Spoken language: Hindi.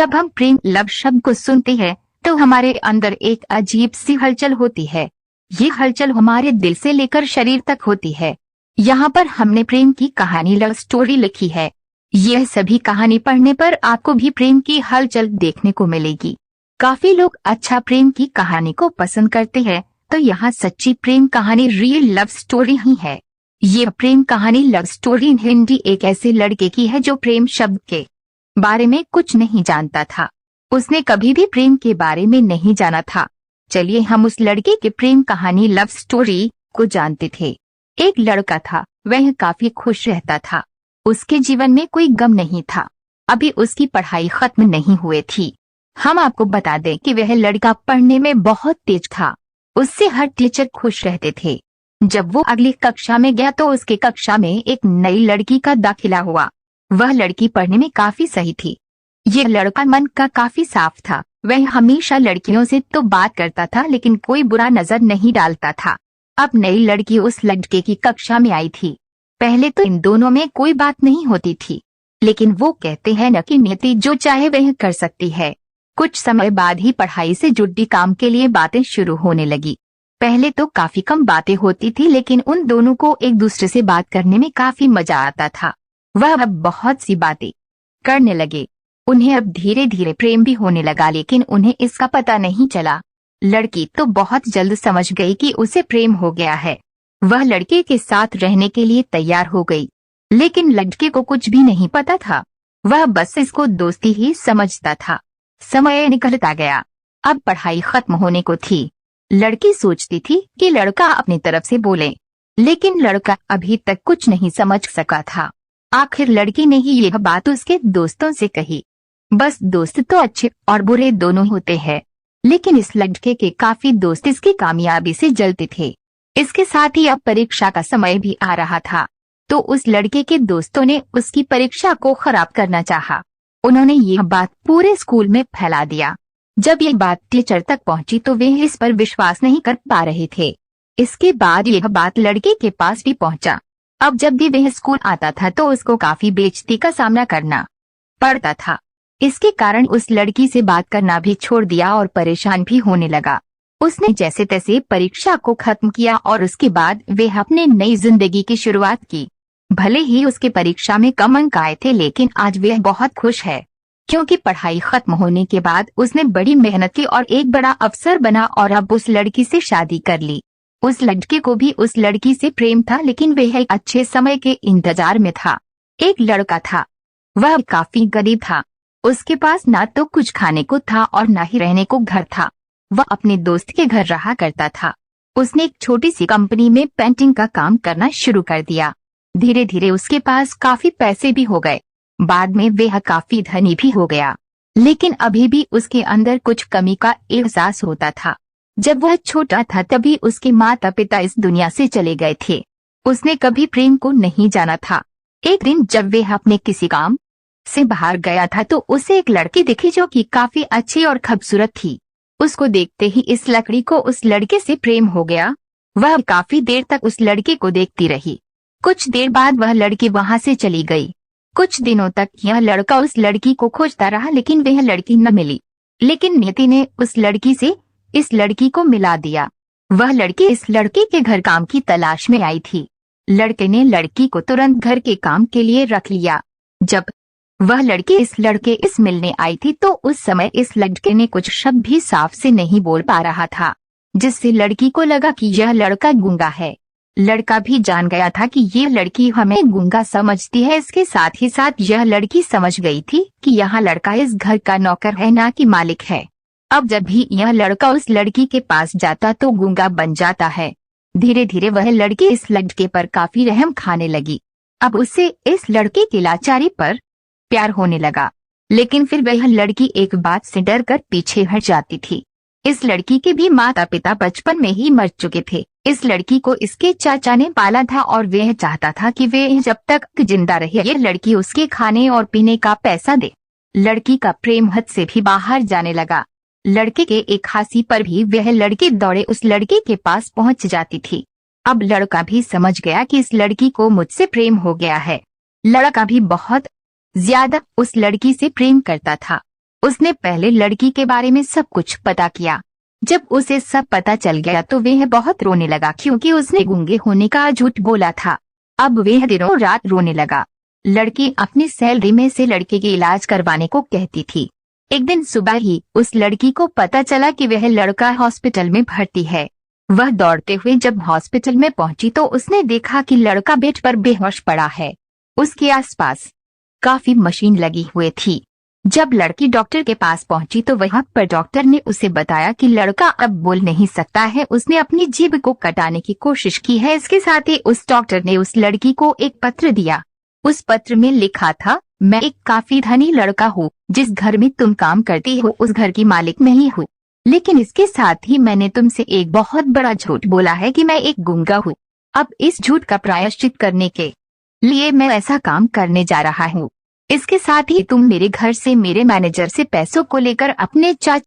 जब हम प्रेम लव शब्द को सुनते हैं तो हमारे अंदर एक अजीब सी हलचल होती है। ये हलचल हमारे दिल से लेकर शरीर तक होती है। यहाँ पर हमने प्रेम की कहानी लव स्टोरी लिखी है। यह सभी कहानी पढ़ने पर आपको भी प्रेम की हलचल देखने को मिलेगी। काफी लोग अच्छा प्रेम की कहानी को पसंद करते हैं, तो यहाँ सच्ची प्रेम कहानी रियल लव स्टोरी ही है। ये प्रेम कहानी लव स्टोरी इन हिंदी एक ऐसे लड़के की है जो प्रेम शब्द के बारे में कुछ नहीं जानता था। उसने कभी भी प्रेम के बारे में नहीं जाना था। चलिए हम उस लड़के के प्रेम कहानी लव स्टोरी को जानते थे। एक लड़का था, वह काफी खुश रहता था। उसके जीवन में कोई गम नहीं था। अभी उसकी पढ़ाई खत्म नहीं हुई थी। हम आपको बता दें कि वह लड़का पढ़ने में बहुत तेज था। उससे हर टीचर खुश रहते थे। जब वो अगली कक्षा में गया तो उसके कक्षा में एक नई लड़की का दाखिला हुआ। वह लड़की पढ़ने में काफी सही थी। ये लड़का मन का काफी साफ था। वह हमेशा लड़कियों से तो बात करता था, लेकिन कोई बुरा नजर नहीं डालता था। अब नई लड़की उस लड़के की कक्षा में आई थी। पहले तो इन दोनों में कोई बात नहीं होती थी, लेकिन वो कहते हैं न कि नियति जो चाहे वह कर सकती है। कुछ समय बाद ही पढ़ाई से जुड़ी काम के लिए बातें शुरू होने लगी। पहले तो काफी कम बातें होती थी, लेकिन उन दोनों को एक दूसरे से बात करने में काफी मजा आता था। वह अब बहुत सी बातें करने लगे। उन्हें अब धीरे धीरे प्रेम भी होने लगा, लेकिन उन्हें इसका पता नहीं चला। लड़की तो बहुत जल्द समझ गई कि उसे प्रेम हो गया है। वह लड़के के साथ रहने के लिए तैयार हो गई, लेकिन लड़के को कुछ भी नहीं पता था। वह बस इसको दोस्ती ही समझता था। समय निकलता गया। अब पढ़ाई खत्म होने को थी। लड़की सोचती थी कि लड़का अपनी तरफ से बोले, लेकिन लड़का अभी तक कुछ नहीं समझ सका था। आखिर लड़की ने ही यह बात उसके दोस्तों से कही। बस दोस्त तो अच्छे और बुरे दोनों होते हैं, लेकिन इस लड़के के काफी दोस्त इसकी कामयाबी से जलते थे। इसके साथ ही अब परीक्षा का समय भी आ रहा था, तो उस लड़के के दोस्तों ने उसकी परीक्षा को खराब करना चाहा। उन्होंने यह बात पूरे स्कूल में फैला दिया। जब ये बात टीचर तक पहुंची तो वे इस पर विश्वास नहीं कर पा रहे थे। इसके बाद यह बात लड़के के पास भी पहुंचा। अब जब भी वह स्कूल आता था तो उसको काफी बेइज्जती का सामना करना पड़ता था। इसके कारण उस लड़की से बात करना भी छोड़ दिया और परेशान भी होने लगा। उसने जैसे तैसे परीक्षा को खत्म किया और उसके बाद वह अपने नई जिंदगी की शुरुआत की। भले ही उसके परीक्षा में कम अंक आए थे, लेकिन आज वह बहुत खुश है, क्योंकि पढ़ाई खत्म होने के बाद उसने बड़ी मेहनत की और एक बड़ा अफसर बना और अब उस लड़की से शादी कर ली। उस लड़के को भी उस लड़की से प्रेम था, लेकिन वह एक अच्छे समय के इंतजार में था। एक लड़का था, वह काफी गरीब था। उसके पास ना तो कुछ खाने को था और ना ही रहने को घर था। वह अपने दोस्त के घर रहा करता था। उसने एक छोटी सी कंपनी में पेंटिंग का काम करना शुरू कर दिया। धीरे धीरे उसके पास काफी पैसे भी हो गए। बाद में वह काफी धनी भी हो गया, लेकिन अभी भी उसके अंदर कुछ कमी का एहसास होता था। जब वह छोटा था तभी उसके माता पिता इस दुनिया से चले गए थे। उसने कभी प्रेम को नहीं जाना था। एक दिन जब वह अपने किसी काम से बाहर गया था तो उसे एक लड़की दिखी जो कि काफी अच्छी और खूबसूरत थी। उसको देखते ही इस लड़की को उस लड़के से प्रेम हो गया। वह काफी देर तक उस लड़के को देखती रही। कुछ देर बाद वह लड़की वहां से चली गई। कुछ दिनों तक यह लड़का उस लड़की को खोजता रहा, लेकिन वह लड़की न मिली। लेकिन नियति ने उस लड़की से इस लड़की को मिला दिया। वह लड़की इस लड़के के घर काम की तलाश में आई थी। लड़के ने लड़की को तुरंत घर के काम के लिए रख लिया। जब वह लड़की इस लड़के इस मिलने आई थी तो उस समय इस लड़के ने कुछ शब्द भी साफ से नहीं बोल पा रहा था, जिससे लड़की को लगा कि यह लड़का गूंगा है। लड़का भी जान गया था कि ये लड़की हमें गूंगा समझती है। इसके साथ ही साथ यह लड़की समझ गई थी कि यह लड़का इस घर का नौकर है, ना कि मालिक है। अब जब भी यह लड़का उस लड़की के पास जाता तो गूंगा बन जाता है। धीरे धीरे वह लड़की इस लड़के पर काफी रहम खाने लगी। अब उसे इस लड़के की लाचारी पर प्यार होने लगा, लेकिन फिर वह लड़की एक बात से डर कर पीछे हट जाती थी। इस लड़की के भी माता पिता बचपन में ही मर चुके थे। इस लड़की को इसके चाचा ने पाला था और वह चाहता था कि वह जब तक जिंदा रहे ये लड़की उसके खाने और पीने का पैसा दे। लड़की का प्रेम हद से भी बाहर जाने लगा। लड़के के एक हासी पर भी वह लड़की दौड़े उस लड़के के पास पहुंच जाती थी। अब लड़का भी समझ गया कि इस लड़की को मुझसे प्रेम हो गया है। लड़का भी बहुत ज्यादा उस लड़की से प्रेम करता था। उसने पहले लड़की के बारे में सब कुछ पता किया। जब उसे सब पता चल गया तो वह बहुत रोने लगा क्योंकि उसने गूंगे होने का झूठ बोला था। अब वह दिनों रात रोने लगा। लड़की अपनी सैलरी में से लड़के के इलाज करवाने को कहती थी। एक दिन सुबह ही उस लड़की को पता चला कि वह लड़का हॉस्पिटल में भर्ती है। वह दौड़ते हुए जब हॉस्पिटल में पहुंची तो उसने देखा कि लड़का बेड पर बेहोश पड़ा है। उसके आसपास काफी मशीन लगी हुई थी। जब लड़की डॉक्टर के पास पहुंची तो वहां पर डॉक्टर ने उसे बताया कि लड़का अब बोल नहीं सकता है। उसने अपनी जीभ को कटाने की कोशिश की है। इसके साथ ही उस डॉक्टर ने उस लड़की को एक पत्र दिया। उस पत्र में लिखा था, मैं एक काफी धनी लड़का हूँ। जिस घर में तुम काम करती हो उस घर की मालिक नहीं हूँ, लेकिन इसके साथ ही मैंने तुमसे एक बहुत बड़ा झूठ बोला है कि मैं एक गूंगा हूँ। अब इस झूठ का प्रायश्चित करने के लिए मैं ऐसा काम करने जा रहा हूँ। इसके साथ ही तुम मेरे घर से मेरे मैनेजर से पैसों को लेकर अपने चाचा